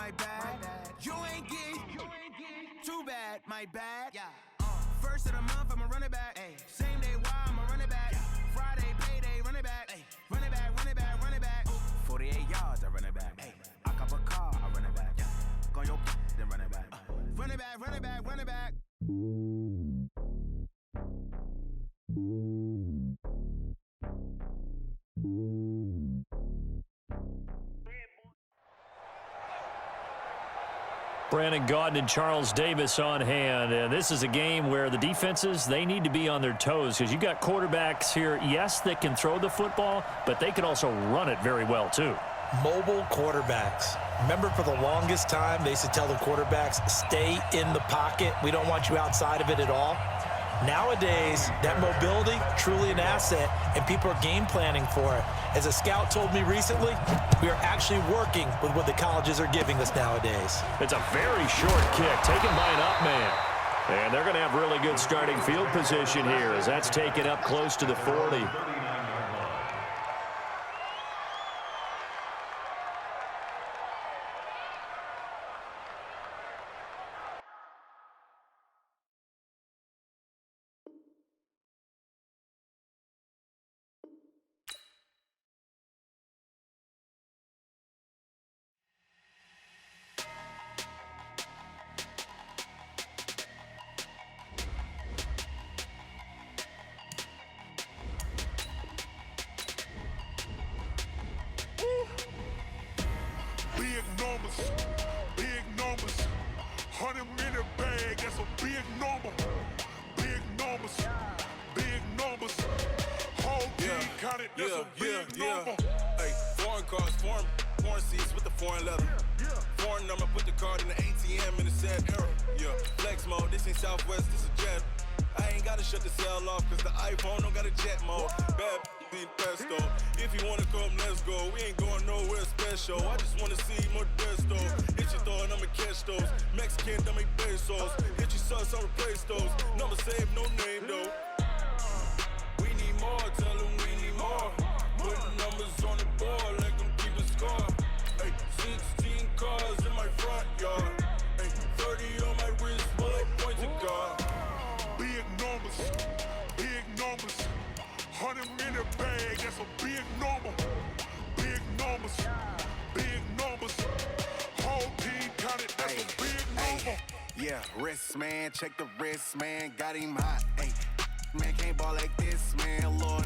my bad. You ain't getting too bad, my bad. Yeah. First of the month, I'ma run it back. Ay. Same day, why I'ma run it back. Friday, payday, run it back. Ay. Run it back, run it back, run it back. 48 yards, I run it back. Ay. I cop a car, I run it back. Yeah. Go your then run it back. Run it back, run it back, run it back. Brandon Gaudin and Charles Davis on hand. And this is a game where the defenses, they need to be on their toes because you got quarterbacks here, yes, that can throw the football, but they can also run it very well too. Mobile quarterbacks. Remember, for the longest time, they used to tell the quarterbacks, stay in the pocket. We don't want you outside of it at all. Nowadays, that mobility, truly an asset, and people are game planning for it. As a scout told me recently, we are actually working with what the colleges are giving us nowadays. It's a very short kick taken by an up man. And they're going to have really good starting field position here as that's taken up close to the 40. Big numbers, 100 in the bag, that's a big number. Big numbers, whole team counted, that's a big number. Hey, foreign cars, foreign seats with the foreign leather. Foreign number, put the card in the ATM in the sad era. Yeah, flex mode, this ain't Southwest, this a jet. I ain't gotta shut the cell off, cause the iPhone don't got a jet mode. Bad being pesto. If you wanna come, let's go. We ain't going nowhere special. I just wanna see Modesto. Hit your thought, I'ma catch those. Mexican, don't make pesos. Hit your sus, I'll replace those. Number saved, no name though. We need more, tell them we need more. Putting numbers on the board like I'm keeping score. Hey, 16 cars in my front yard. Hey, 30 on my wrist, bullet point to God. Big numbers, 100 in the bag, that's a big number. Big numbers, whole team counted, that's a big number. Yeah, wrist man, check the wrist man, got him hot. Ay, man can't ball like this, man. Lord,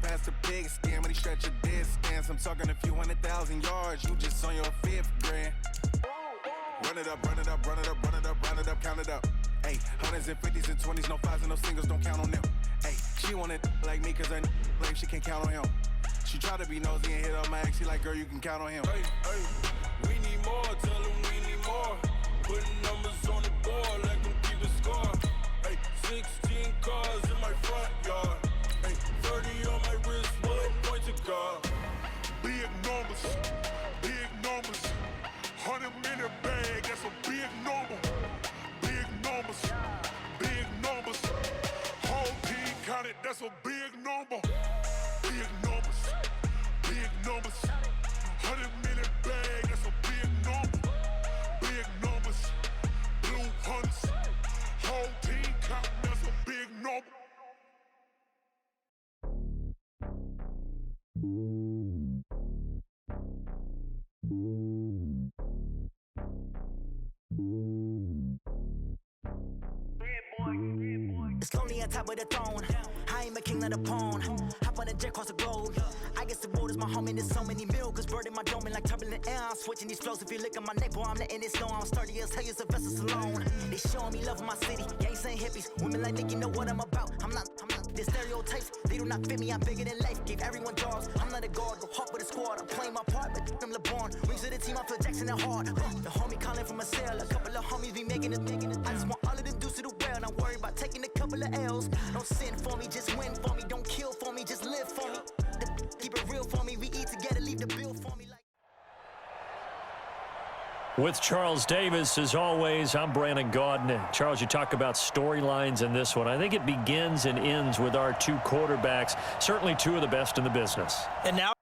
past the pig skin when he stretch a distance. I'm talking a few 100,000 yards, you just on your 5th grand. Run it up, run it up, run it up, run it up, run it up, count it up. Ay, 100s and 50s and 20s, no 5s and no singles, don't count on them. Ay, she want it like me, cause I like she can't count on him. She try to be nosy and hit on my ex, she like, girl, you can count on him. Hey, we need more, tell them we need more. Putting numbers on the board like I'm keeping score. Hey, 16 cars in my front yard. Hey, 30 on my wrist, bullet point to God. Big numbers, 100 in the bag, that's a big number. Big numbers, whole team counted, that's a big number. Big numbers, 100 in the bag, that's a big number. Big numbers, blue hunts, whole team counted, that's a big number. It's lonely on top of the throne. I ain't a king of the pawn. Hop on a jet across the globe. I guess the world is my home and there's so many miracles burning my dome like turbulent air. I'm switching these flows. If you look at my neck, boy, I'm letting it slow. I'm sturdy as hell, as Sylvester Stallone. They showing me love in my city. Gangs ain't hippies. Women like Nick, you know what I'm about. I'm not. The stereotypes, they do not fit me. I'm bigger than life. Gave everyone jobs. I'm not a guard. Go hard with a squad. I'm playing my part, but I'm LeBron. Rings to the team. I feel Jackson and hard. The homie calling from a cell. A couple of homies be making it. I just want all of them dudes to do well. Not worry about taking a couple of L's. Don't sin for me, just win for me. Don't kill for me, just live for me. Keep it real for me. We eat together, leave the bill for me. With Charles Davis, as always, I'm Brandon Gaudin. Charles, you talk about storylines in this one. I think it begins and ends with our two quarterbacks, certainly two of the best in the business. And now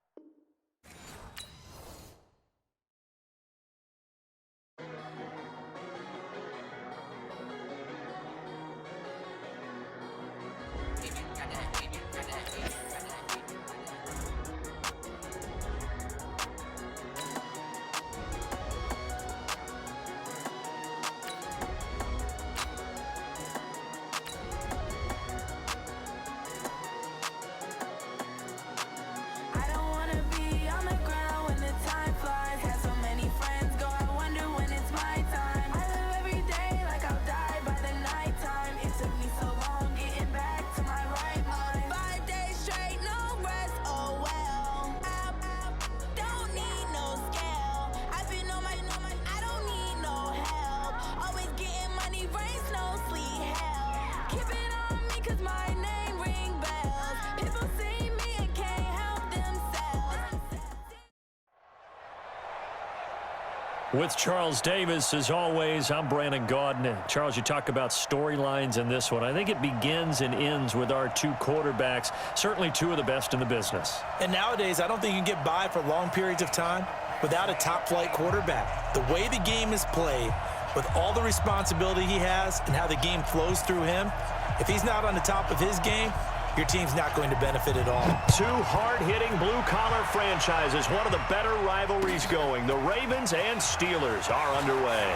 With Charles Davis, as always, I'm Brandon Gaudin. Charles, you talk about storylines in this one. I think it begins and ends with our two quarterbacks, certainly two of the best in the business. And nowadays, I don't think you can get by for long periods of time without a top-flight quarterback. The way the game is played, with all the responsibility he has and how the game flows through him, if he's not on the top of his game, your team's not going to benefit at all. Two hard-hitting blue-collar franchises, one of the better rivalries going. The Ravens and Steelers are underway.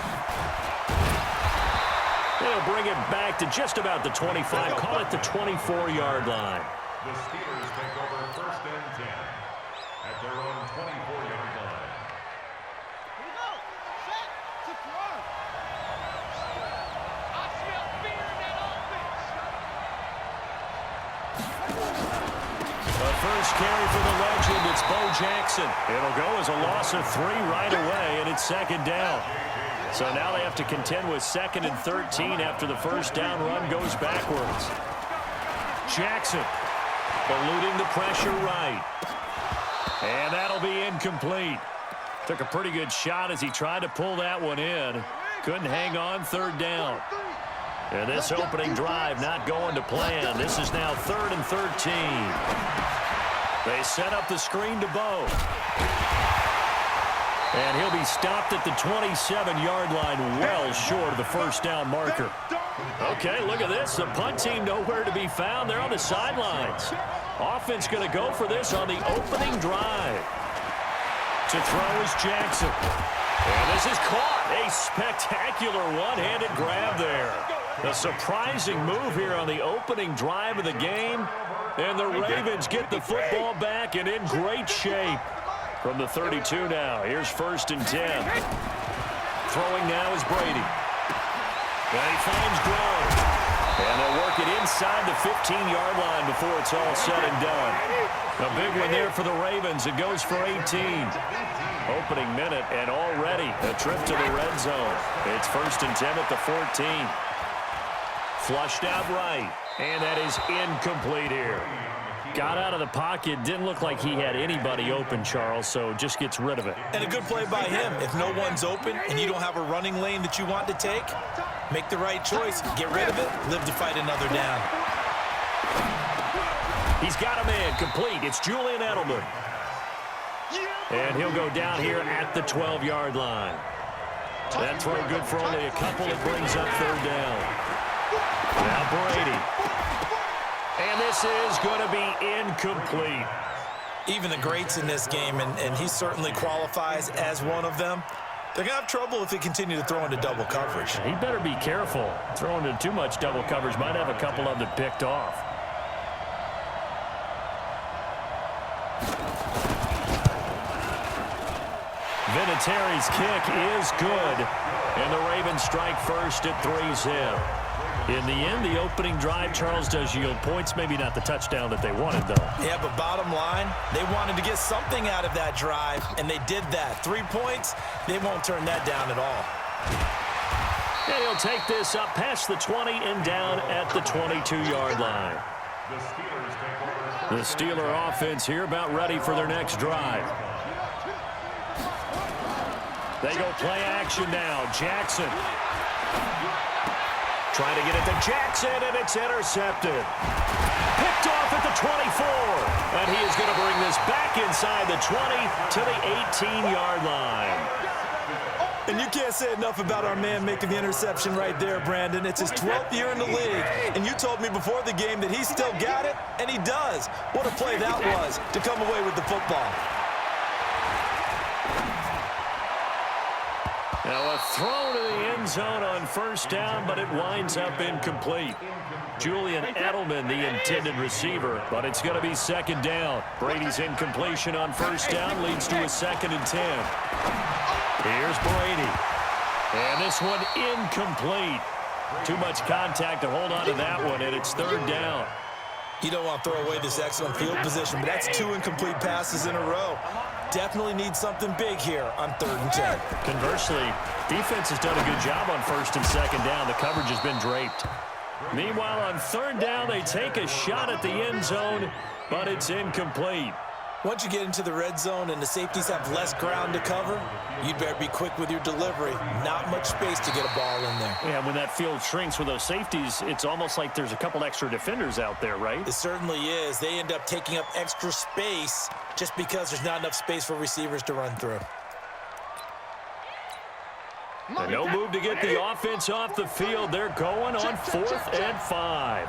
They'll bring it back to just about the 25, call it the 24-yard line. The Steelers take over first and 10 at their own 24-yard line. Here we go. Set. Secure. I smell fear in that offense. The first carry for the legend, it's Bo Jackson. It'll go as a loss of 3 right away, and it's second down. So now they have to contend with 2nd and 13 after the first down run goes backwards. Jackson eluding the pressure right. And that'll be incomplete. Took a pretty good shot as he tried to pull that one in. Couldn't hang on, third down. And this opening drive not going to plan. This is now 3rd and 13. They set up the screen to Bo. And he'll be stopped at the 27-yard line, well short of the first down marker. Okay, look at this. The punt team nowhere to be found. They're on the sidelines. Offense going to go for this on the opening drive. To throw is Jackson. And this is caught. A spectacular one-handed grab there. A surprising move here on the opening drive of the game. And the Ravens get the football back and in great shape. From the 32 now, here's 1st and 10. Throwing now is Brady. And he finds Grove. And they'll work it inside the 15-yard line before it's all said and done. A big one there for the Ravens. It goes for 18. Opening minute and already a trip to the red zone. It's 1st and 10 at the 14. Flushed out right. And that is incomplete here. Got out of the pocket. Didn't look like he had anybody open, Charles, so just gets rid of it. And a good play by him. If no one's open and you don't have a running lane that you want to take, make the right choice. Get rid of it. Live to fight another down. He's got a man complete. It's Julian Edelman. And he'll go down here at the 12-yard line. That throw good for only a couple. It brings up 3rd down. Now Brady. And this is going to be incomplete. Even the greats in this game, and he certainly qualifies as one of them, they're going to have trouble if they continue to throw into double coverage. He better be careful. Throwing into too much double coverage might have a couple of them picked off. Vinatieri's kick is good. And the Ravens strike first at 3-zip. In the end, the opening drive, Charles, does yield points. Maybe not the touchdown that they wanted, though. Yeah, but bottom line, they wanted to get something out of that drive, and they did that. 3 points, they won't turn that down at all. And he'll take this up past the 20 and down at the 22-yard line. The Steeler offense here about ready for their next drive. They go play action now. Jackson. Trying to get it to Jackson, and it's intercepted. Picked off at the 24. And he is going to bring this back inside the 20 to the 18-yard line. And you can't say enough about our man making the interception right there, Brandon. It's his 12th year in the league, and you told me before the game that he still got it, and he does. What a play that was to come away with the football. Now a throw to the end zone on 1st down, but it winds up incomplete. Julian Edelman, the intended receiver, but it's going to be 2nd down. Brady's incompletion on 1st down leads to a 2nd and 10. Here's Brady. And this one incomplete. Too much contact to hold on to that one, and it's 3rd down. You don't want to throw away this excellent field position, but that's 2 incomplete passes in a row. Definitely need something big here on 3rd and 10. Conversely, defense has done a good job on 1st and 2nd down. The coverage has been draped. Meanwhile, on 3rd down, they take a shot at the end zone, but it's incomplete. Once you get into the red zone and the safeties have less ground to cover, you'd better be quick with your delivery. Not much space to get a ball in there. Yeah, when that field shrinks with those safeties, it's almost like there's a couple extra defenders out there, right? It certainly is. They end up taking up extra space just because there's not enough space for receivers to run through. And no move to get the offense off the field. They're going on 4th and 5.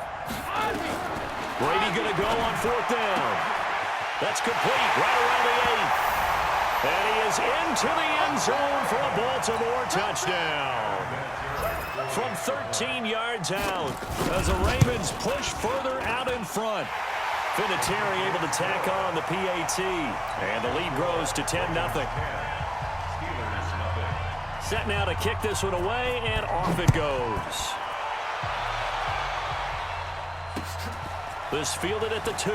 Brady going to go on 4th down. That's complete right around the 8. And he is into the end zone for a Baltimore touchdown. From 13 yards out as the Ravens push further out in front. Vinatieri able to tack on the PAT. And the lead grows to 10-0. Set now to kick this one away, and off it goes. This fielded at the 2.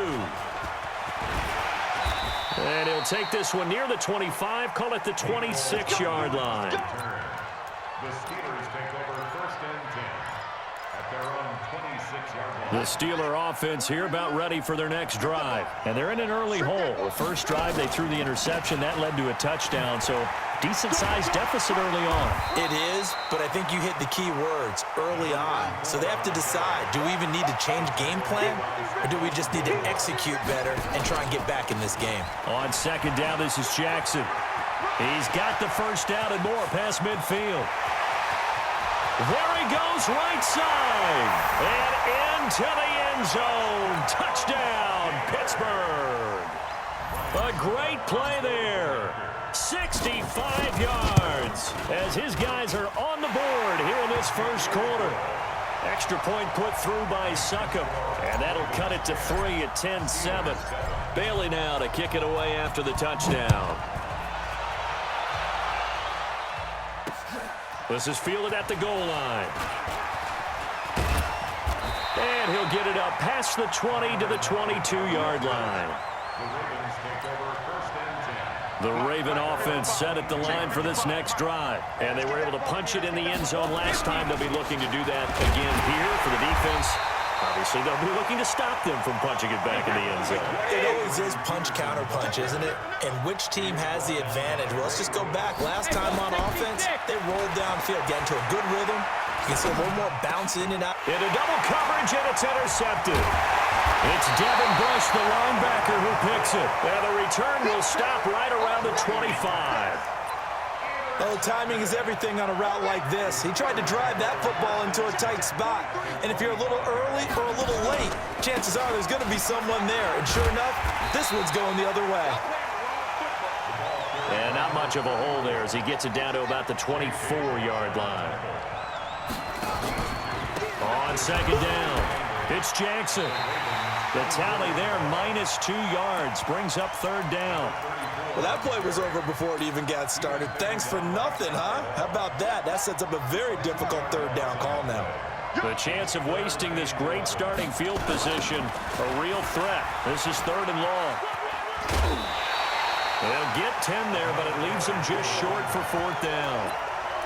And he'll take this one near the 25, call it the 26-yard line. The Steelers take over 1st and 10 at their own 26-yard line. The Steeler offense here about ready for their next drive. And they're in an early hole. The first drive, they threw the interception. That led to a touchdown, so decent-sized deficit early on. It is, but I think you hit the key words, early on. So they have to decide, do we even need to change game plan, or do we just need to execute better and try and get back in this game? On 2nd down, this is Jackson. He's got the first down and more past midfield. There he goes, right side. And into the end zone. Touchdown, Pittsburgh. A great play there. 65 yards as his guys are on the board here in this first quarter. Extra point put through by Succop, and that'll cut it to 3 at 10-7. Bailey now to kick it away after the touchdown. This is fielded at the goal line. And he'll get it up past the 20 to the 22-yard line. The Raven offense set at the line for this next drive. And they were able to punch it in the end zone last time. They'll be looking to do that again here for the defense. Obviously, they'll be looking to stop them from punching it back in the end zone. It always is punch-counter-punch, isn't it? And which team has the advantage? Well, let's just go back. Last time on offense, they rolled downfield, get into a good rhythm. You can see a little more bounce in and out. Into double coverage, and it's intercepted. It's Devin Bush, the linebacker, who picks it. And the return will stop right around the 25. Well, timing is everything on a route like this. He tried to drive that football into a tight spot. And if you're a little early or a little late, chances are there's going to be someone there. And sure enough, this one's going the other way. And not much of a hole there as he gets it down to about the 24-yard line. On 2nd down, it's Jackson. The tally there, -2 yards, brings up 3rd down. Well, that play was over before it even got started. Thanks for nothing, huh? How about that? That sets up a very difficult 3rd down call now. The chance of wasting this great starting field position, a real threat. This is 3rd and long. They'll get 10 there, but it leaves them just short for 4th down.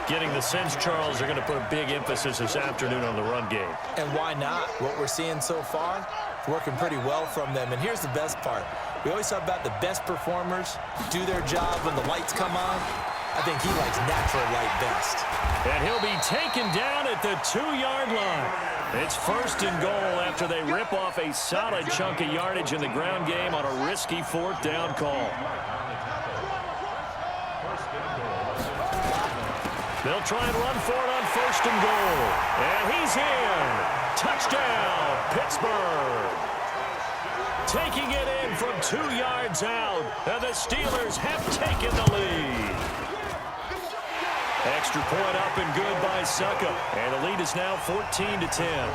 Getting the sense, Charles, they're going to put a big emphasis this afternoon on the run game. And why not? What we're seeing so far, it's working pretty well from them. And here's the best part. We always talk about the best performers do their job when the lights come on. I think he likes natural light best. And he'll be taken down at the 2-yard line. It's 1st and goal after they rip off a solid chunk of yardage in the ground game on a risky 4th down call. They'll try and run for it on 1st and goal. And he's in. Touchdown, Pittsburgh. Taking it in from 2 yards out. And the Steelers have taken the lead. Extra point up and good by Succop. And the lead is now 14-10.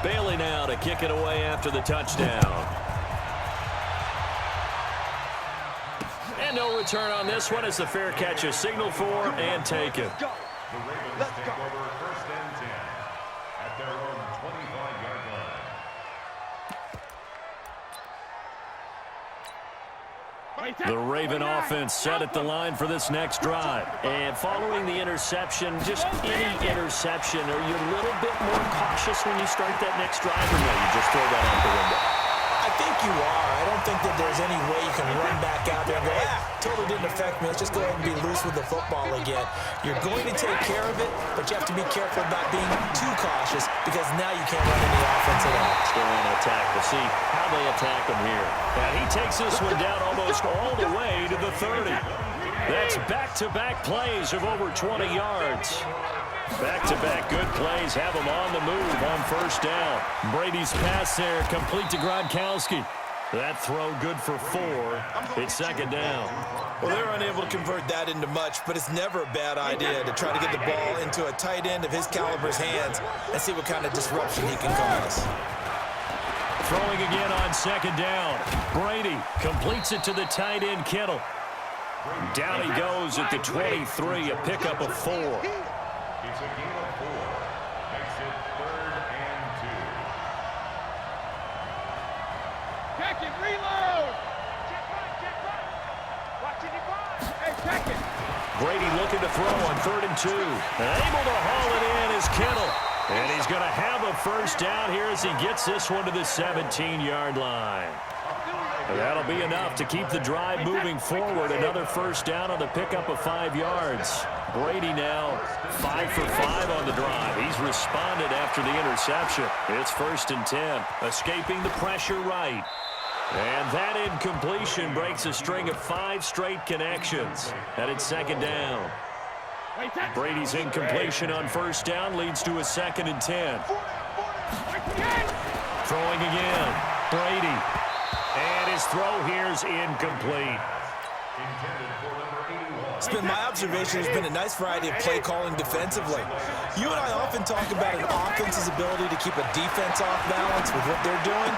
Bailey now to kick it away after the touchdown. And no return on this one as the fair catch is signaled for and taken. The Ravens take over 1st and 10 at their own 25-yard line. The Raven offense set at the line for this next drive. And following the interception, just any interception, are you a little bit more cautious when you start that next drive, or no, you just throw that out the window? I think you are. I don't think that there's any way you can run back out there and go, totally didn't affect me. Let's just go ahead and be loose with the football again. You're going to take care of it, but you have to be careful about being too cautious because now you can't run any offense at all. Still on attack. We'll see how they attack him here. And he takes this one down almost all the way to the 30. That's back-to-back plays of over 20 yards. Back-to-back good plays have him on the move on first down. Brady's pass there, complete to Gronkowski. That throw good for 4. It's second down. Well, they're unable to convert that into much, but it's never a bad idea to try to get the ball into a tight end of his caliber's hands and see what kind of disruption he can cause. Throwing again on second down. Brady completes it to the tight end, Kittle. Down he goes at the 23, a pickup of 4. It's a gain of 4. Makes it 3rd and 2. Check it, reload. Watch it, hey, check it. Brady looking to throw on 3rd and 2. Able to haul it in is Kittle. And he's going to have a first down here as he gets this one to the 17-yard line. That'll be enough to keep the drive moving forward. Another first down on the pickup of 5 yards. Brady now 5 for 5 on the drive. He's responded after the interception. It's 1st and 10. Escaping the pressure right. And that incompletion breaks a string of 5 straight connections. And it's second down. Brady's incompletion on first down leads to a 2nd and 10. Throwing again. Brady. And his throw here is incomplete. It's been my observation there's been a nice variety of play calling defensively. You and I often talk about an offense's ability to keep a defense off balance with what they're doing.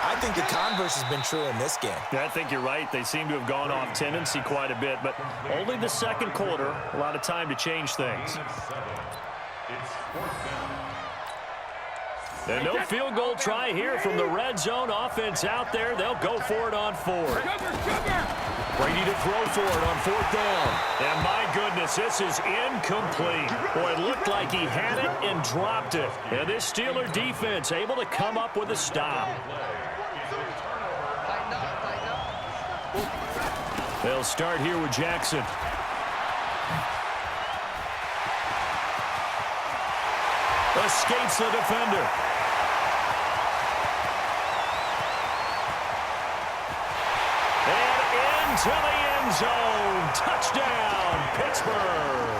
I think the converse has been true in this game. Yeah, I think you're right. They seem to have gone off tendency quite a bit, but only the second quarter, a lot of time to change things. And no field goal try here from the red zone offense out there. They'll go for it on 4th. Brady to throw for it on 4th down. And my goodness, this is incomplete. Boy, it looked like he had it and dropped it. And this Steeler defense able to come up with a stop. They'll start here with Jackson. Escapes the defender. To the end zone. Touchdown, Pittsburgh.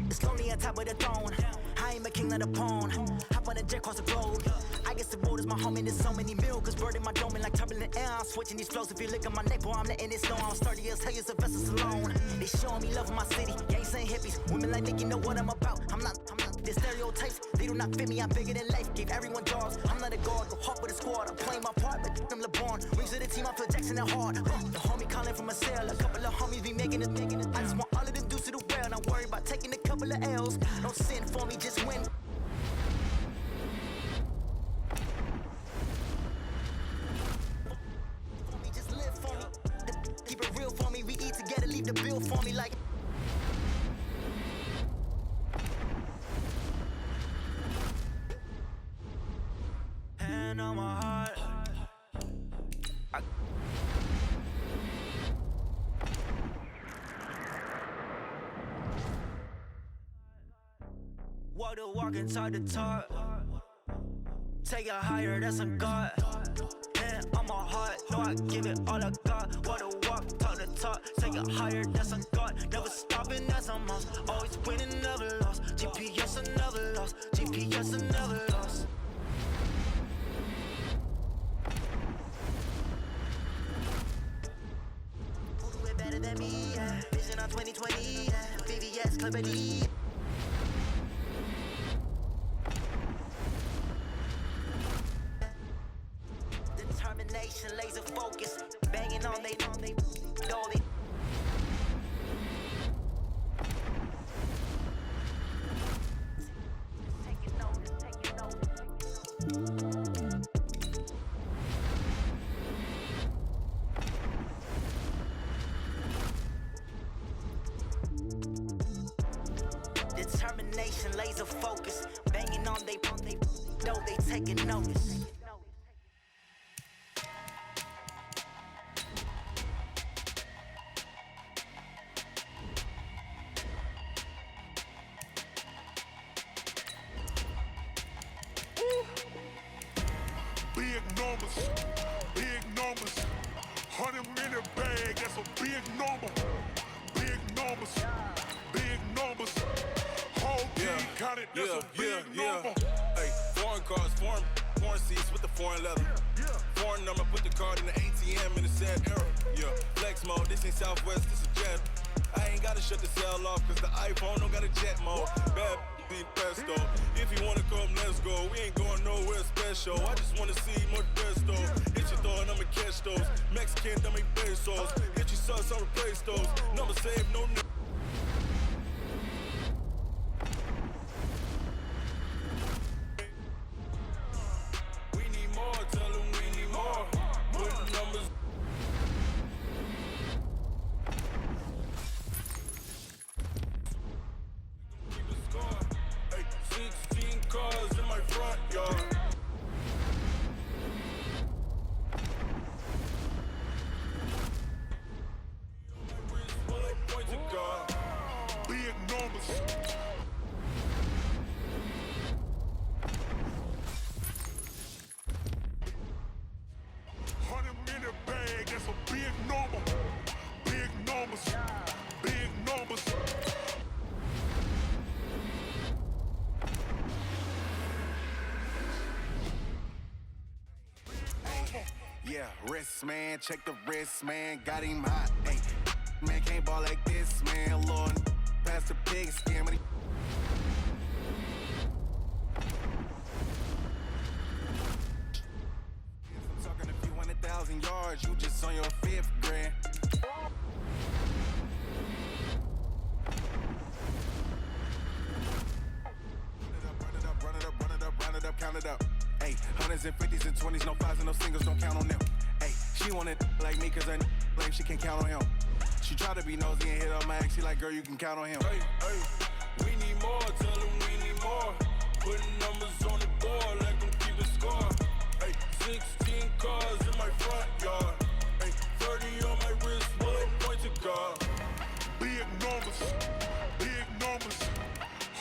It's lonely on top of the throne. I ain't a king of the pawn. Hop on a jet across the globe. I guess the world is my home and there's so many milk. Bird in my dome and like turbulent air. I'm switching these flows. If you look at my neck, boy, I'm letting it snow. I'm sturdy as hell, as a vessel alone. They showing me love in my city. Gangs and hippies. Women like Nick, you know what I'm about. I'm not. The stereotypes, they do not fit me. I'm bigger than life. Gave everyone jobs. I'm not a guard. Go hard with a squad. I'm playing my part, but I'm LeBron. Rings of the team, I feel Jackson and hard. The homie calling from a cell. A couple of homies be making it. I just want all of them dudes to the well. Not worry about taking a couple of L's. Don't sin for me, just win. Just live for me. Keep it real for me. We eat together, leave the bill for me like. Hand on my heart. Walk the walk inside the talk. Take it higher, that's a God. Hand on my heart, know I give it all I got. Walk the walk, talk the talk. Take it higher, that's a God. Never stopping, that's a must. Always winning, never lost. GPS, I never lost. GPS, I never lost. Who do it better than me? Yeah. Vision on 2020. Yeah. Vivian. city. Determination, laser focus, banging on they know they. Taking notice. Determination, laser focus, banging on they know they taking notice. Big numbers, 100-minute bag, that's a big number. Big numbers, whole team got it, that's a big number. Hey, foreign cars, foreign seats with the foreign leather. Foreign number, put the card in the ATM in the sad era. Yeah, flex mode, this ain't Southwest, this a jet. I ain't gotta shut the cell off, cause the iPhone don't got a jet mode. Bad be pesto. If you wanna come, let's go. We ain't going nowhere special. I just wanna see more desto. Hit your throw and I'ma catch those. Mexican, don't make pesos. Hit your sauce, I'll replace those. Number save, no new. We need more, tell them we need more. Put numbers. Keep a score. Hey, 16 cars in my front yard. Point to God. Big numbers. $100-minute bag, that's a big number. Big numbers. Yeah, wrist, man, check the wrist, man, got him hot. Hey, man, can't ball like this, man. Lord, past the pig skin, but he. I'm talking a few 100,000 yards, you just on your 5th grand. Run it up, count it up. Hey, hundreds and 50s and 20s, no 5s and no singles, don't count on them. Hey, she want it like me, cause her like she can count on him. She try to be nosy and hit on my ex, she like, girl, you can count on him. Hey, we need more, tell them we need more. Putting numbers on the board, like them keep a score. Hey, 16 cars in my front yard. Hey, 30 on my wrist, bullet point to God. Big numbers.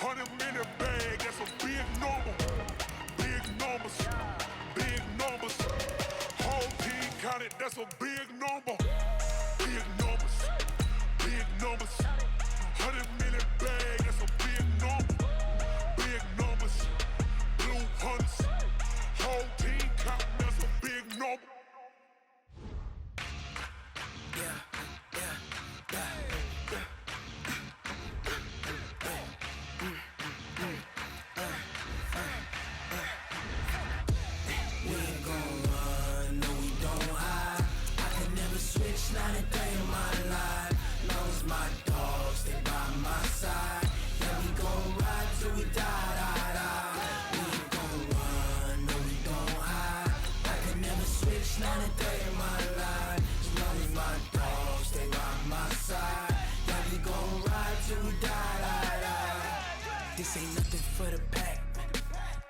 100-minute bag, that's a big number. Big numbers. Whole team got it, that's a big number. Big numbers. 100-minute bag, that's a big number. Big numbers. Blue hunts. Whole team got it, that's a big number. Not a day in my life. Long as my dogs stay by my side. Yeah, we gon' ride till we die. We ain't gon' run, no we don't hide. I can never switch, not a day in my life. As long as my dogs stay by my side. Yeah, we gon' ride till we die. This ain't nothing for the pack.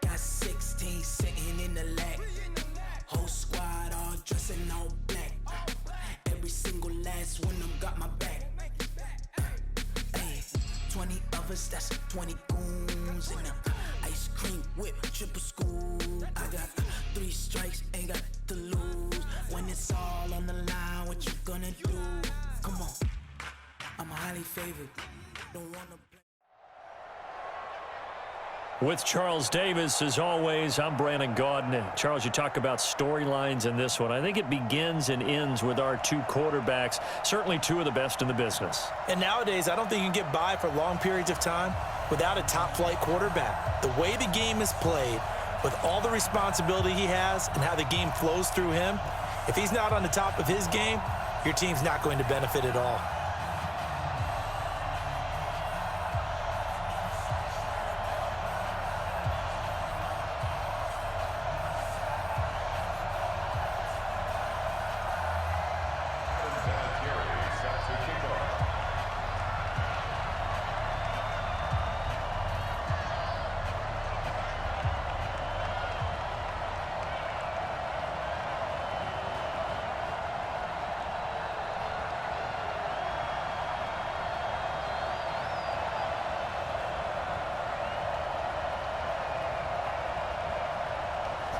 Got 16 sitting in the lag. Whole squad all dressing all black. Every single last one of them got my back. Hey, 20 of us, that's 20 goons in them. Ice cream whip, triple school. I got 3 strikes, ain't got to lose. When it's all on the line, what you gonna do? Come on, I'm highly favored. Don't wanna play. With Charles Davis, as always, I'm Brandon Gaudin. Charles, you talk about storylines in this one. I think it begins and ends with our two quarterbacks, certainly two of the best in the business. And nowadays, I don't think you can get by for long periods of time without a top-flight quarterback. The way the game is played, with all the responsibility he has and how the game flows through him, if he's not on the top of his game, your team's not going to benefit at all.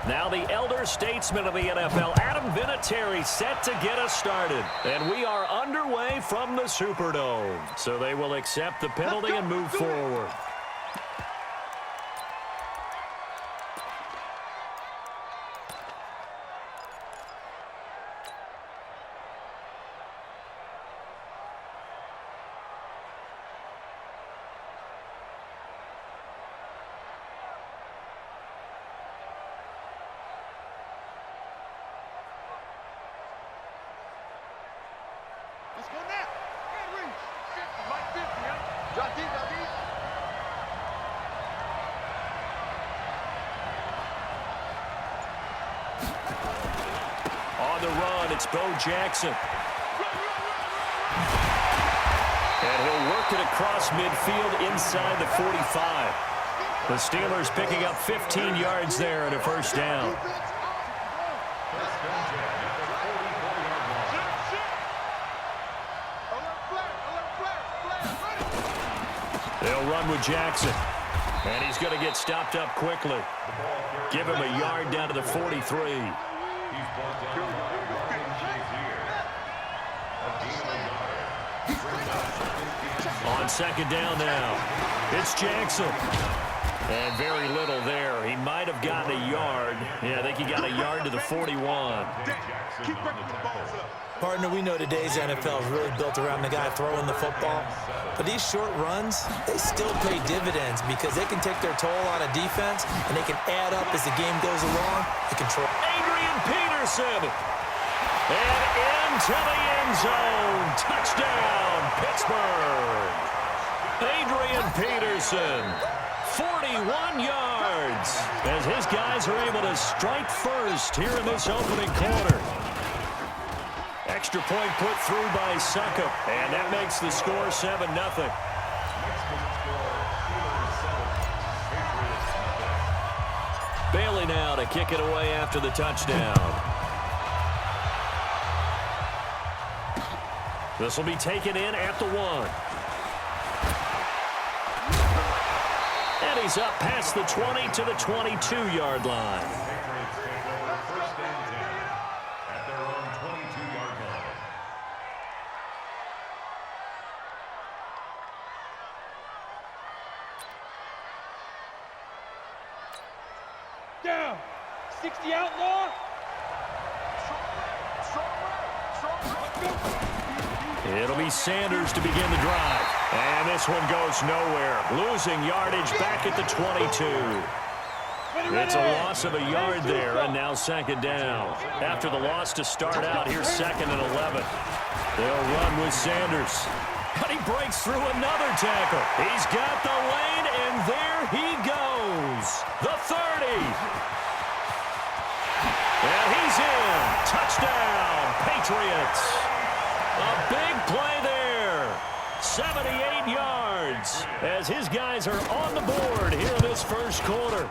Now the elder statesman of the NFL, Adam Vinatieri, set to get us started. And we are underway from the Superdome. So they will accept the penalty and move forward. Let's go now. Hand reach. 50, Mike 50, huh? Drop deep, drop deep. On the run, it's Bo Jackson. And he'll work it across midfield inside the 45. The Steelers picking up 15 yards there and a first down. They'll run with Jackson. And he's going to get stopped up quickly. Give him a yard down to the 43. On second down now, it's Jackson. And very little there. He might have gotten a yard. Yeah, I think he got a yard to the 41. Partner, we know today's NFL is really built around the guy throwing the football. But these short runs, they still pay dividends because they can take their toll on a defense and they can add up as the game goes along. They control. Adrian Peterson. And into the end zone. Touchdown, Pittsburgh. Adrian Peterson. 41 yards as his guys are able to strike first here in this opening quarter. Extra point put through by Succop, and that makes the score 7-0. Bailey now to kick it away after the touchdown. This will be taken in at the 1. And he's up past the 20 to the 22-yard line. Down. 60 outlaw. It'll be Sanders to begin the drive. And this one goes nowhere. Losing yardage back at the 22. It's a loss of a yard there, and now second down. After the loss to start out, here's 2nd and 11. They'll run with Sanders. And he breaks through another tackle. He's got the lane, and there he goes. The 30. And he's in. Touchdown, Patriots. A big play there. 78 yards as his guys are on the board here in this first quarter.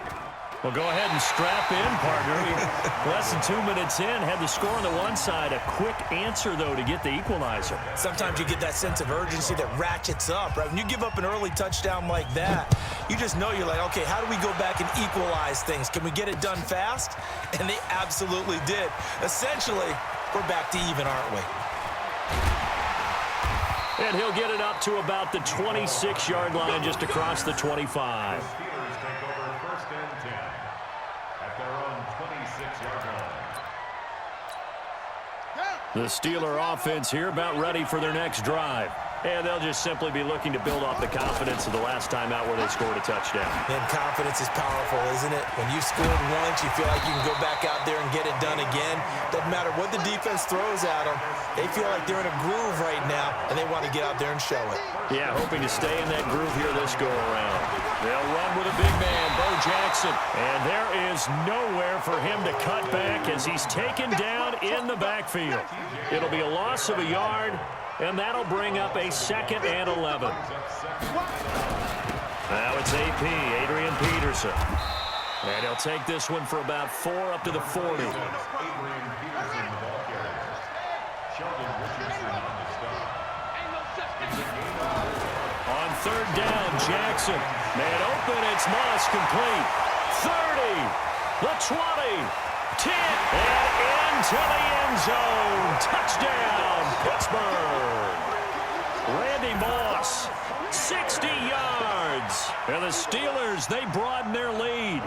Well, go ahead and strap in, partner. Less than 2 minutes in, had the score on the one side. A quick answer, though, to get the equalizer. Sometimes you get that sense of urgency that ratchets up, right? When you give up an early touchdown like that, you just know you're like, okay, how do we go back and equalize things? Can we get it done fast? And they absolutely did. Essentially, we're back to even, aren't we? And he'll get it up to about the 26-yard line, just across the 25. The Steelers take over first and 10 at their own 26-yard line. The Steeler offense here about ready for their next drive. And they'll just simply be looking to build off the confidence of the last time out where they scored a touchdown. And confidence is powerful, isn't it? When you scored once, you feel like you can go back out there and get it done again. Doesn't matter what the defense throws at them. They feel like they're in a groove right now, and they want to get out there and show it. Yeah, hoping to stay in that groove here this go-around. They'll run with a big man, Bo Jackson. And there is nowhere for him to cut back as he's taken down in the backfield. It'll be a loss of a yard. And that'll bring up a 2nd and 11. Now it's AP, Adrian Peterson. And he'll take this one for about 4 up to the 40. Adrian Peterson, the ball carrier. Sheldon Richardson on the stop. On 3rd down, Jackson. Man open, it's Moss, complete. 30, the 20, 10, and into the end zone. Touchdown, Pittsburgh. Randy Moss, 60 yards. And the Steelers, they broaden their lead.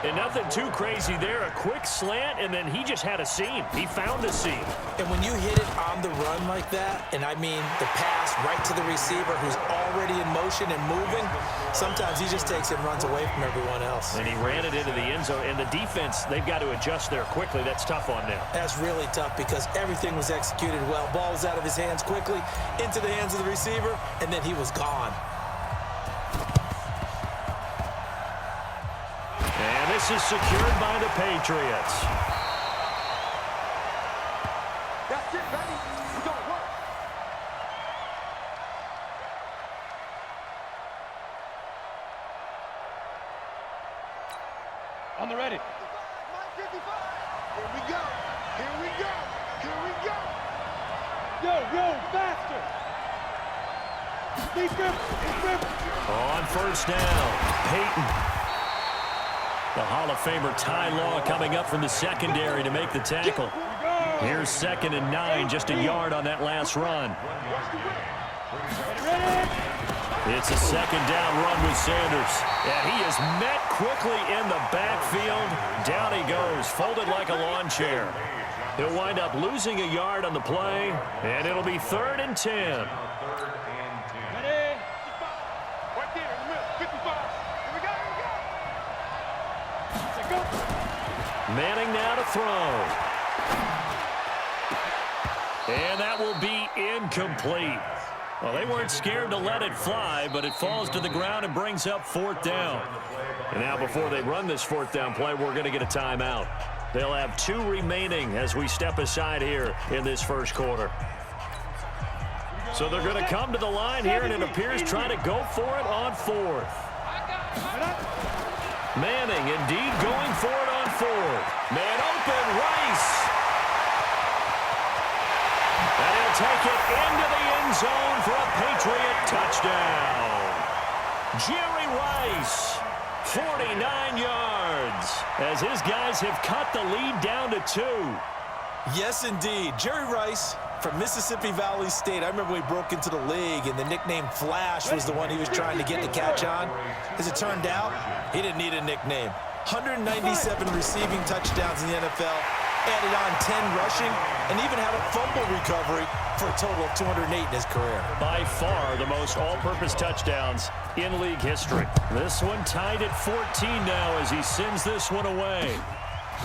And nothing too crazy there. A quick slant, and then he just had a seam. He found a seam. And when you hit it on the run like that, and I mean the pass right to the receiver who's already in motion and moving, sometimes he just takes it and runs away from everyone else. And he ran it into the end zone. And the defense, they've got to adjust there quickly. That's tough on them. That's really tough because everything was executed well. Ball was out of his hands quickly, into the hands of the receiver, and then he was gone. And this is secured by the Patriots. That's it, baby. We're going to work. On the ready. 55. Here we go. Here we go. Here we go. Yo, faster. On 1st down, Peyton. The Hall of Famer Ty Law coming up from the secondary to make the tackle. Here's 2nd and 9, just a yard on that last run. It's a 2nd down run with Sanders. And he is met quickly in the backfield. Down he goes, folded like a lawn chair. He'll wind up losing a yard on the play, and it'll be 3rd and 10. Manning now to throw. And that will be incomplete. Well, they weren't scared to let it fly, but it falls to the ground and brings up 4th down. And now before they run this 4th down play, we're going to get a timeout. They'll have 2 remaining as we step aside here in this first quarter. So they're going to come to the line here, and it appears trying to go for it on 4th. Manning indeed going for it on 4th. Man open, Rice. And he'll take it into the end zone for a Patriot touchdown. Jerry Rice, 49 yards, as his guys have cut the lead down to 2. Yes, indeed. Jerry Rice from Mississippi Valley State. I remember when he broke into the league, and the nickname Flash was the one he was trying to get to catch on. As it turned out, he didn't need a nickname. 197 receiving touchdowns in the NFL, added on 10 rushing, and even had a fumble recovery for a total of 208 in his career. By far the most all-purpose touchdowns in league history. This one tied at 14 now as he sends this one away.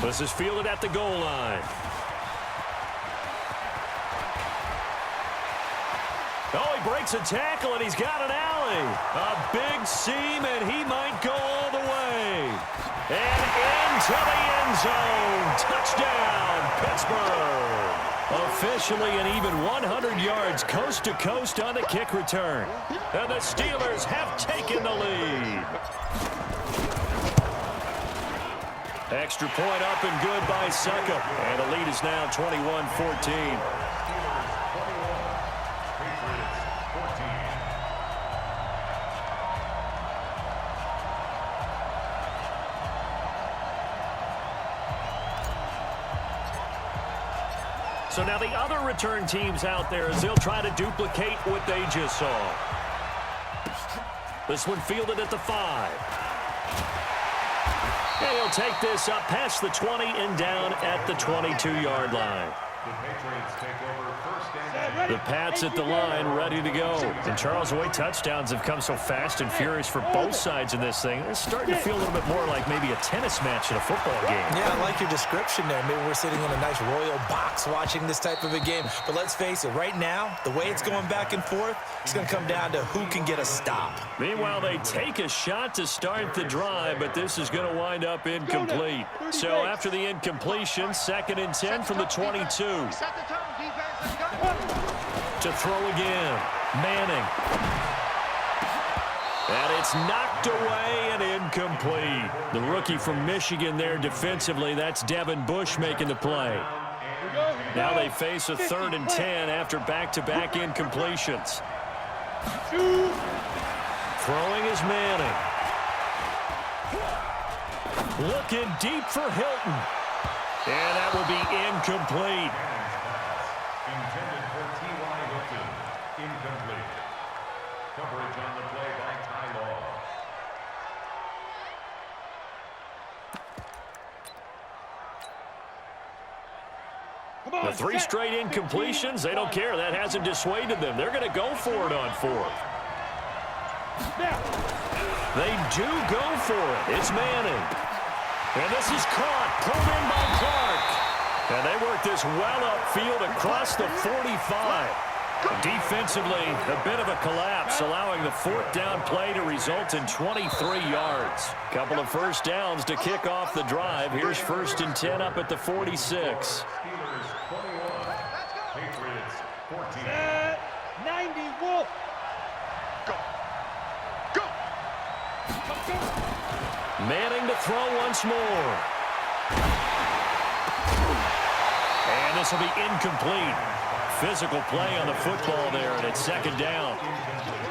This is fielded at the goal line. Oh, he breaks a tackle, and he's got an alley. A big seam, and he might go all the way. And into the end zone. Touchdown, Pittsburgh. Officially an even 100 yards coast to coast on the kick return. And the Steelers have taken the lead. Extra point up and good by Succa. And the lead is now 21-14. So now the other return teams out there as they'll try to duplicate what they just saw. This one fielded at the 5. And he'll take this up past the 20 and down at the 22-yard line. The Patriots take over first and 10. The Pats at the line, ready to go. And Charles, the way touchdowns have come so fast and furious for both sides in this thing, it's starting to feel a little bit more like maybe a tennis match in a football game. Yeah, I like your description there. Maybe we're sitting in a nice royal box watching this type of a game. But let's face it, right now, the way it's going back and forth, it's going to come down to who can get a stop. Meanwhile, they take a shot to start the drive, but this is going to wind up incomplete. So after the incompletion, 2nd and 10 from the 22. To throw again. Manning. And it's knocked away and incomplete. The rookie from Michigan there defensively, that's Devin Bush making the play. Now they face a 3rd and 10 after back-to-back incompletions. Throwing is Manning. Looking deep for Hilton. And that will be incomplete. Intended for T.Y. Hilton. Incomplete. Coverage on the play by Ty Law. The 3 straight incompletions, they don't care. That hasn't dissuaded them. They're going to go for it on 4th. They do go for it. It's Manning. And this is caught. Pulled in by Clark. And they work this well upfield across the 45. Defensively, a bit of a collapse, allowing the 4th down play to result in 23 yards. Couple of first downs to kick off the drive. Here's 1st and 10 up at the 46. Steelers 21. Patriots 14. 90 Wolf. Go. Go. Manning to throw once more. And this will be incomplete. Physical play on the football there, and it's 2nd down.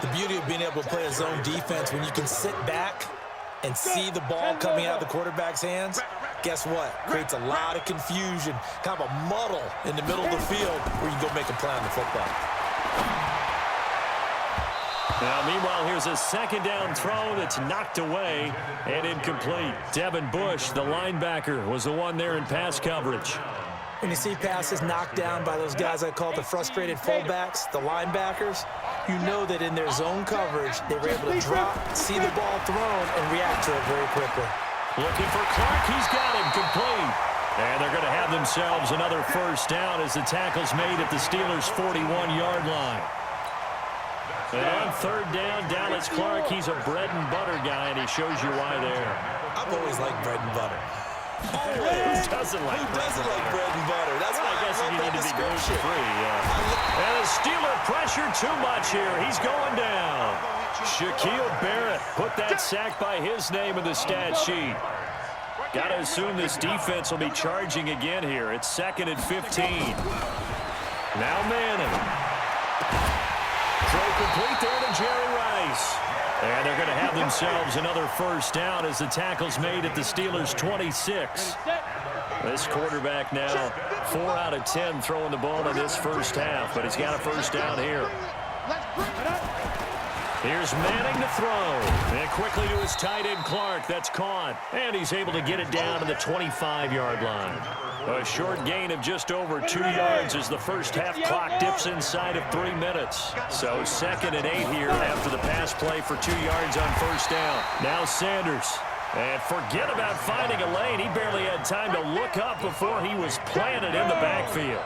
The beauty of being able to play a zone defense when you can sit back and see the ball coming out of the quarterback's hands, guess what? Creates a lot of confusion, kind of a muddle in the middle of the field where you can go make a play on the football. Now, meanwhile, here's a 2nd down throw that's knocked away and incomplete. Devin Bush, the linebacker, was the one there in pass coverage. When you see passes knocked down by those guys I call the frustrated fullbacks, the linebackers, you know that in their zone coverage, they were able to drop, see the ball thrown, and react to it very quickly. Looking for Clark. He's got him complete. And they're going to have themselves another 1st down as the tackle's made at the Steelers' 41-yard line. And on 3rd down, Dallas Clark, he's a bread and butter guy, and he shows you why there. I've always liked bread and butter. Who doesn't like bread and butter? That's why I guess you need to be gluten-free. Yeah. And the Steeler pressure too much here. He's going down. Shaquille Barrett put that sack by his name in the stat sheet. Got to assume this defense will be charging again here. It's 2nd and 15. Now Manning. Throw complete there to Jerry Rice. And they're going to have themselves another 1st down as the tackle's made at the Steelers' 26. This quarterback now 4 out of 10 throwing the ball in this 1st half, but he's got a 1st down here. Here's Manning to throw. And quickly to his tight end, Clark. That's caught. And he's able to get it down to the 25-yard line. A short gain of just over 2 yards as the 1st half clock dips inside of 3 minutes. So 2nd and 8 here after the pass play for 2 yards on 1st down. Now Sanders. And forget about finding a lane. He barely had time to look up before he was planted in the backfield.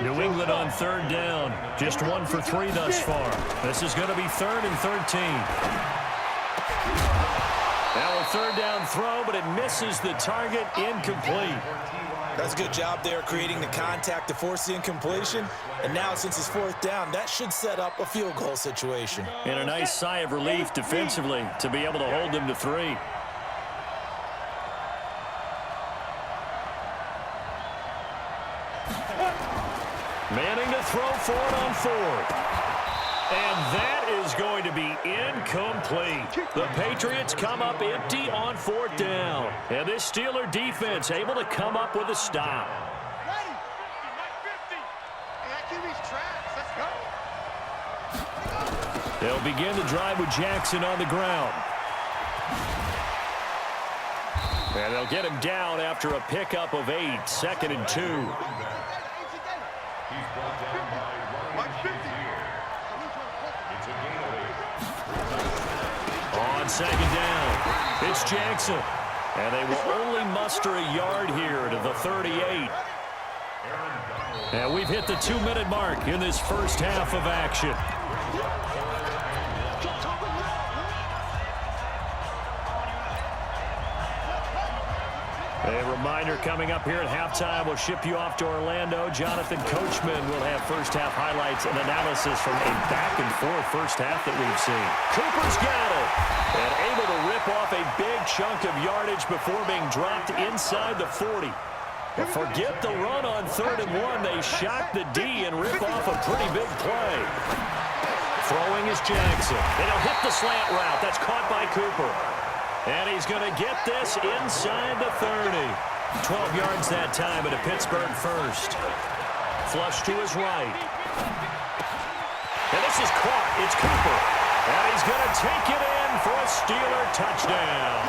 New England on 3rd down. Just 1 for 3 thus far. This is going to be 3rd and 13. Now a 3rd down throw, but it misses the target. Incomplete. That's a good job there creating the contact to force the incompletion. And now since it's 4th down, that should set up a field goal situation. And a nice sigh of relief defensively to be able to hold them to 3. Manning to throw for it on 4th. And that is going to be incomplete. The Patriots come up empty on 4th down. And this Steeler defense able to come up with a stop. They'll begin the drive with Jackson on the ground. And they'll get him down after a pickup of 8, 2nd and 2. He's brought down by Ryan Shazier. It's a gain of 8. On 2nd down, it's Jackson. And they will only muster a yard here to the 38. And we've hit the 2-minute mark in this first half of action. A reminder coming up here at halftime. We'll ship you off to Orlando. Jonathan Coachman will have first half highlights and analysis from a back-and-forth first half that we've seen. Cooper's got it. And able to rip off a big chunk of yardage before being dropped inside the 40. But forget the run on 3rd and 1. They shock the D and rip off a pretty big play. Throwing is Jackson. And he'll hit the slant route. That's caught by Cooper. And he's going to get this inside the 30. 12 yards that time at a Pittsburgh first. Flush to his right. And this is caught. It's Cooper. And he's going to take it in for a Steeler touchdown.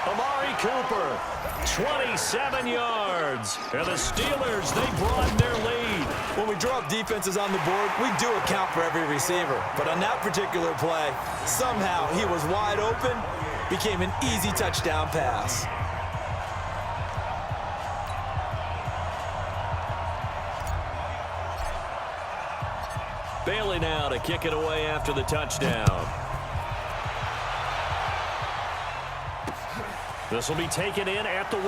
Amari Cooper, 27 yards. And the Steelers, they broaden their lead. When we draw up defenses on the board, we do account for every receiver. But on that particular play, somehow he was wide open, became an easy touchdown pass. Bailey now to kick it away after the touchdown. This will be taken in at the 1.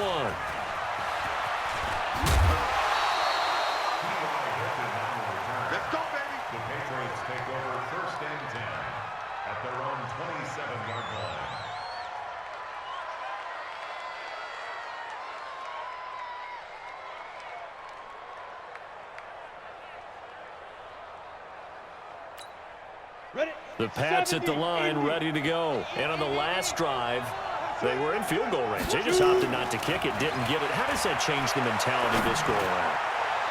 Let's go, baby. The Patriots take over 1st and 10 at their own 27-yard line. Ready? The Pats at the line, ready to go. And on the last drive, they were in field goal range. They just opted not to kick it, didn't get it. How does that change the mentality this go around?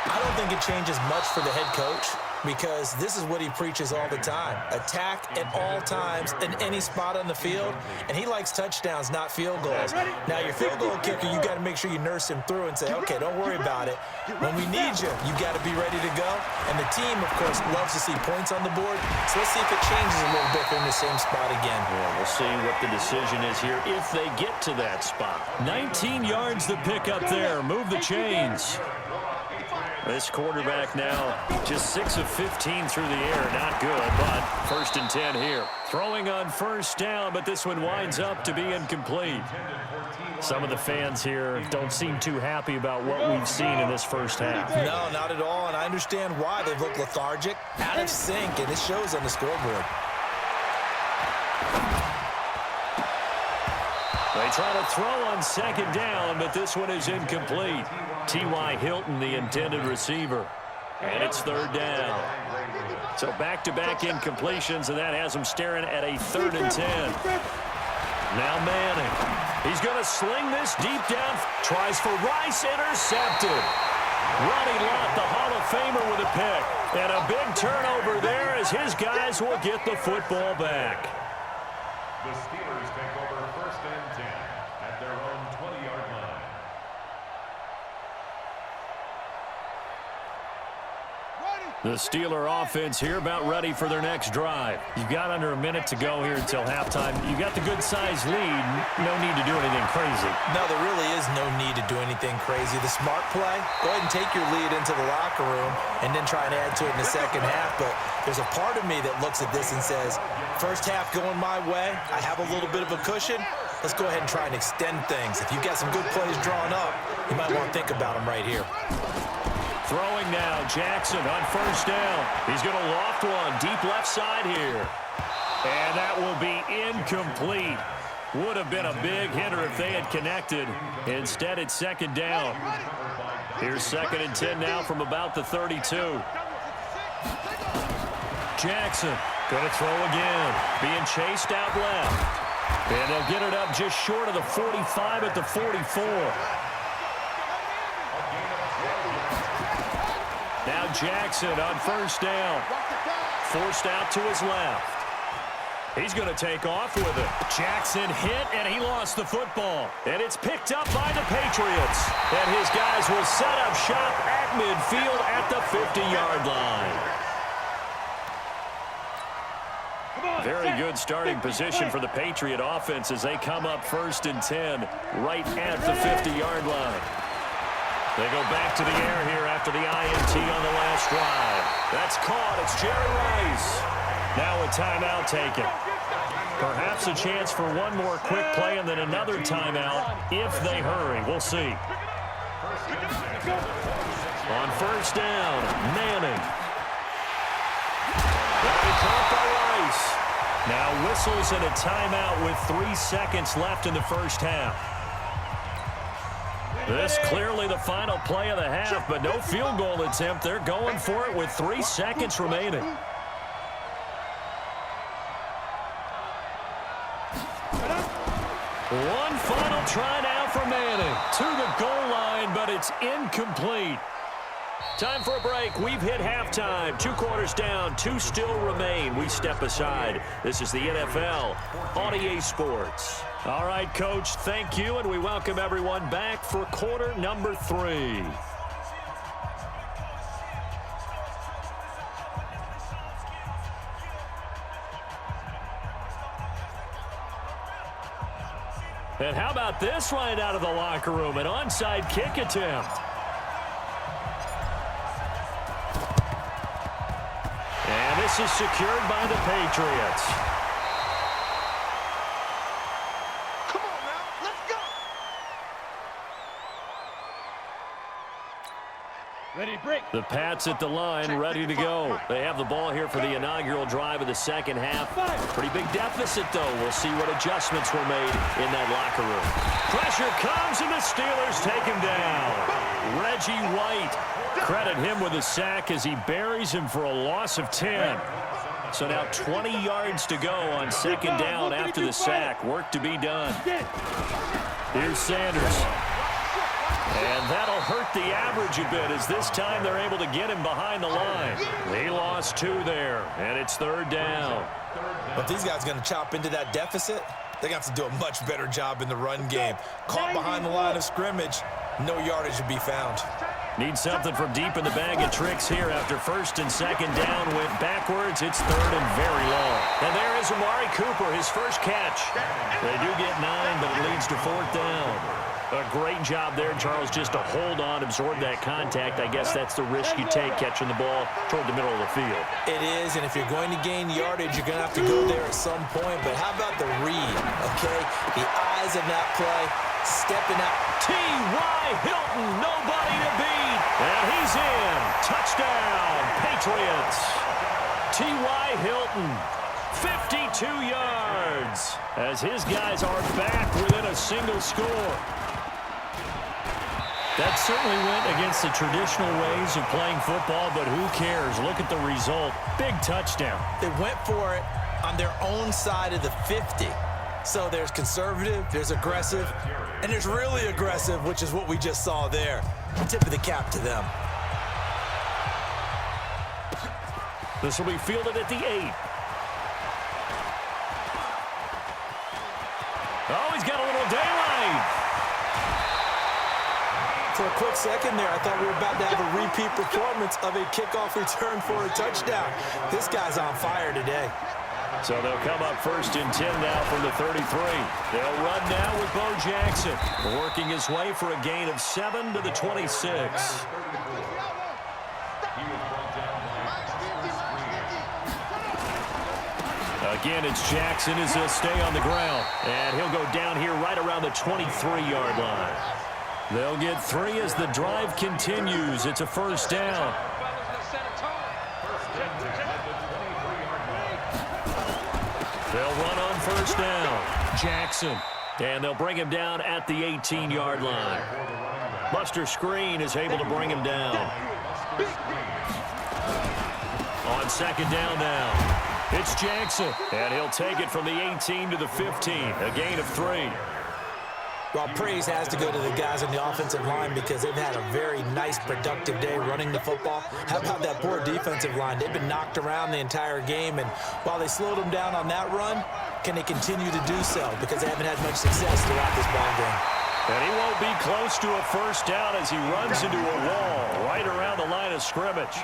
I don't think it changes much for the head coach because this is what he preaches all the time. Attack at all times in any spot on the field, and he likes touchdowns, not field goals. Now, your field goal kicker, you got to make sure you nurse him through and say, okay, don't worry about it. When we need you, you got to be ready to go. And the team, of course, loves to see points on the board. So let's see if it changes a little bit in the same spot again. Yeah, we'll see what the decision is here if they get to that spot. 19 yards to pick up there. Move the chains. This quarterback now just 6 of 15 through the air. Not good, but 1st and 10 here. Throwing on 1st down, but this one winds up to be incomplete. Some of the fans here don't seem too happy about what we've seen in this first half. No, not at all, and I understand why. They've looked lethargic, out of sync, and it shows on the scoreboard. They try to throw on 2nd down, but this one is incomplete. T.Y. Hilton, the intended receiver. And it's 3rd down. So back-to-back incompletions, and that has them staring at a 3rd and 10. Now Manning. He's going to sling this deep down. Tries for Rice, intercepted. Ronnie Lott, the Hall of Famer, with a pick. And a big turnover there as his guys will get the football back. The Steelers take over 1st and 10 at their own 20-yard line. The Steeler offense here about ready for their next drive. You've got under a minute to go here until halftime. You've got the good-sized lead. No need to do anything crazy. No, there really is no need to do anything crazy. The smart play, go ahead and take your lead into the locker room and then try and add to it in the second half. But there's a part of me that looks at this and says, first half going my way, I have a little bit of a cushion. Let's go ahead and try and extend things. If you've got some good plays drawn up, you might want to think about them right here. Throwing now, Jackson on 1st down. He's going to loft one deep left side here. And that will be incomplete. Would have been a big hitter if they had connected. Instead, it's 2nd down. Here's 2nd and 10 now from about the 32. Jackson going to throw again. Being chased out left. And they'll get it up just short of the 45 at the 44. Now Jackson on 1st down. forced out to his left. He's going to take off with it. Jackson hit, and he lost the football. And it's picked up by the Patriots. And his guys will set up shop at midfield at the 50-yard line. Very good starting position for the Patriot offense as they come up 1st and 10 right at the 50-yard line. They go back to the air here after the INT on the last drive. That's caught. It's Jerry Rice. Now a timeout taken. Perhaps a chance for one more quick play and then another timeout if they hurry. We'll see. On 1st down, Manning. Very caught by Rice. Now whistles and a timeout with 3 seconds left in the first half. This clearly the final play of the half, but no field goal attempt. They're going for it with 3 seconds remaining. One final try now for Manning. To the goal line, but it's incomplete. Time for a break. We've hit halftime. 2 quarters down. 2 still remain. We step aside. This is the NFL on EA Sports. All right, Coach, thank you, and we welcome everyone back for quarter number 3. And how about this right out of the locker room? An onside kick attempt. And this is secured by the Patriots. Come on now, let's go. Ready, break. The Pats at the line, ready to go. They have the ball here for the inaugural drive of the second half. Pretty big deficit, though. We'll see what adjustments were made in that locker room. Pressure comes, and the Steelers take him down. Reggie White, credit him with a sack as he buries him for a loss of 10. So now 20 yards to go on 2nd down after the sack. Work to be done. Here's Sanders. And that'll hurt the average a bit as this time they're able to get him behind the line. He lost 2 there, and it's 3rd down. Well, if these guys are going to chop into that deficit, they're going to have to do a much better job in the run game. Caught behind the line of scrimmage, no yardage to be found. Need something from deep in the bag of tricks here after 1st and 2nd down went backwards. It's 3rd and very long. And there is Amari Cooper, his first catch. They do get 9, but it leads to 4th down. A great job there, Charles, just to hold on, absorb that contact. I guess that's the risk you take catching the ball toward the middle of the field. It is, and if you're going to gain yardage, you're going to have to go there at some point. But how about the read, okay? The eyes of that play, stepping out. T.Y. Hilton, nobody to beat. And he's in. Touchdown, Patriots. T.Y. Hilton, 52 yards, as his guys are back within a single score. That certainly went against the traditional ways of playing football, but who cares? Look at the result. Big touchdown. They went for it on their own side of the 50. So there's conservative, there's aggressive, and there's really aggressive, which is what we just saw there. Tip of the cap to them. This will be fielded at the 8. Oh, he's got a little daylight. For a quick second there, I thought we were about to have a repeat performance of a kickoff return for a touchdown. This guy's on fire today. So they'll come up 1st and 10 now from the 33. They'll run now with Bo Jackson, working his way for a gain of 7 to the 26. Again, it's Jackson as he'll stay on the ground. And he'll go down here right around the 23-yard line. They'll get 3 as the drive continues. It's a 1st down. They'll run on 1st down. Jackson. And they'll bring him down at the 18-yard line. Buster Skrine is able to bring him down. On 2nd down now. It's Jackson. And he'll take it from the 18 to the 15. A gain of 3. Well, praise has to go to the guys on the offensive line because they've had a very nice, productive day running the football. How about that poor defensive line? They've been knocked around the entire game, and while they slowed them down on that run, can they continue to do so? Because they haven't had much success throughout this ball game. And he won't be close to a first down as he runs into a wall right around the line of scrimmage.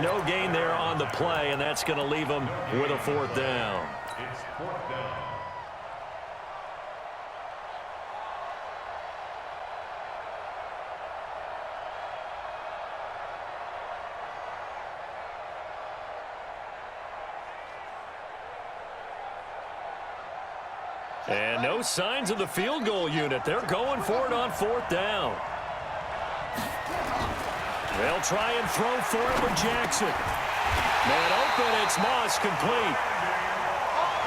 No gain there on the play, and that's going to leave him with a fourth down. It's fourth down. And no signs of the field goal unit. They're going for it on fourth down. They'll try and throw for it with Jackson. Man open, it's Moss, complete.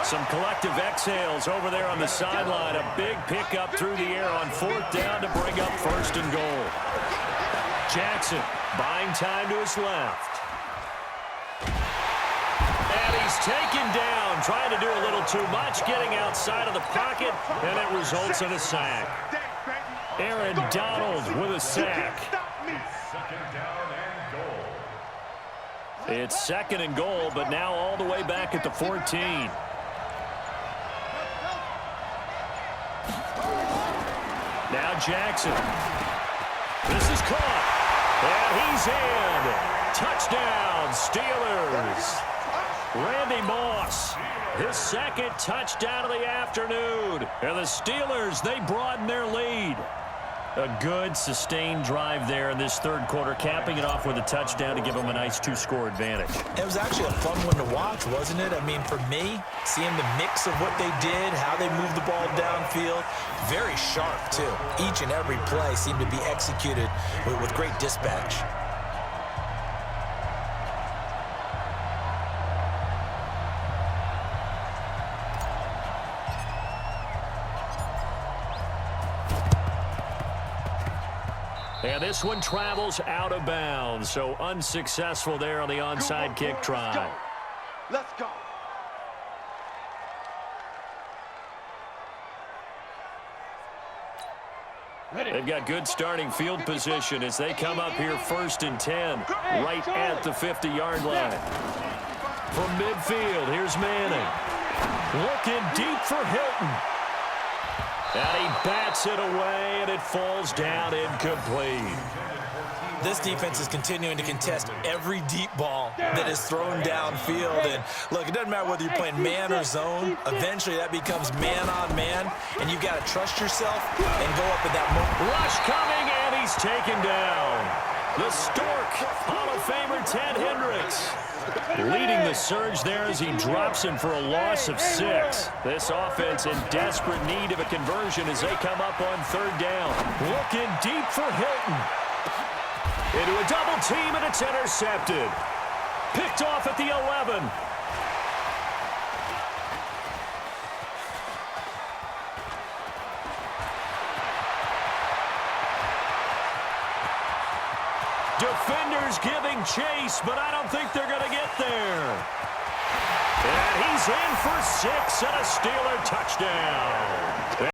Some collective exhales over there on the sideline. A big pickup through the air on fourth down to bring up first and goal. Jackson buying time to his left. And he's taken down, trying to do a little too much, getting outside of the pocket, and it results in a sack. Aaron Donald with a sack. Second down and goal. It's second and goal, but now all the way back at the 14. Now Jackson. This is caught. And he's in. Touchdown, Steelers. Randy Moss, his second touchdown of the afternoon. And the Steelers, they broaden their lead. A good, sustained drive there in this third quarter, capping it off with a touchdown to give them a nice two-score advantage. It was actually a fun one to watch, wasn't it? I mean, for me, seeing the mix of what they did, how they moved the ball downfield, very sharp, too. Each and every play seemed to be executed with great dispatch. And this one travels out of bounds, so unsuccessful there on the onside kick try. Let's go. They've got good starting field position as they come up here first and 10, right at the 50-yard line. From midfield, here's Manning. Looking deep for Hilton. And he bats it away, and it falls down incomplete. This defense is continuing to contest every deep ball that is thrown downfield. And, look, it doesn't matter whether you're playing man or zone. Eventually, that becomes man-on-man, and you've got to trust yourself and go up at that moment. Rush coming, and he's taken down. The Stork, Hall of Famer Ted Hendricks, leading the surge there as he drops him for a loss of 6. This offense in desperate need of a conversion as they come up on third down. Looking deep for Hilton. Into a double team, and it's intercepted. Picked off at the 11. Defenders giving chase, but I don't think they're going to get there. And he's in for 6 and a Steeler touchdown.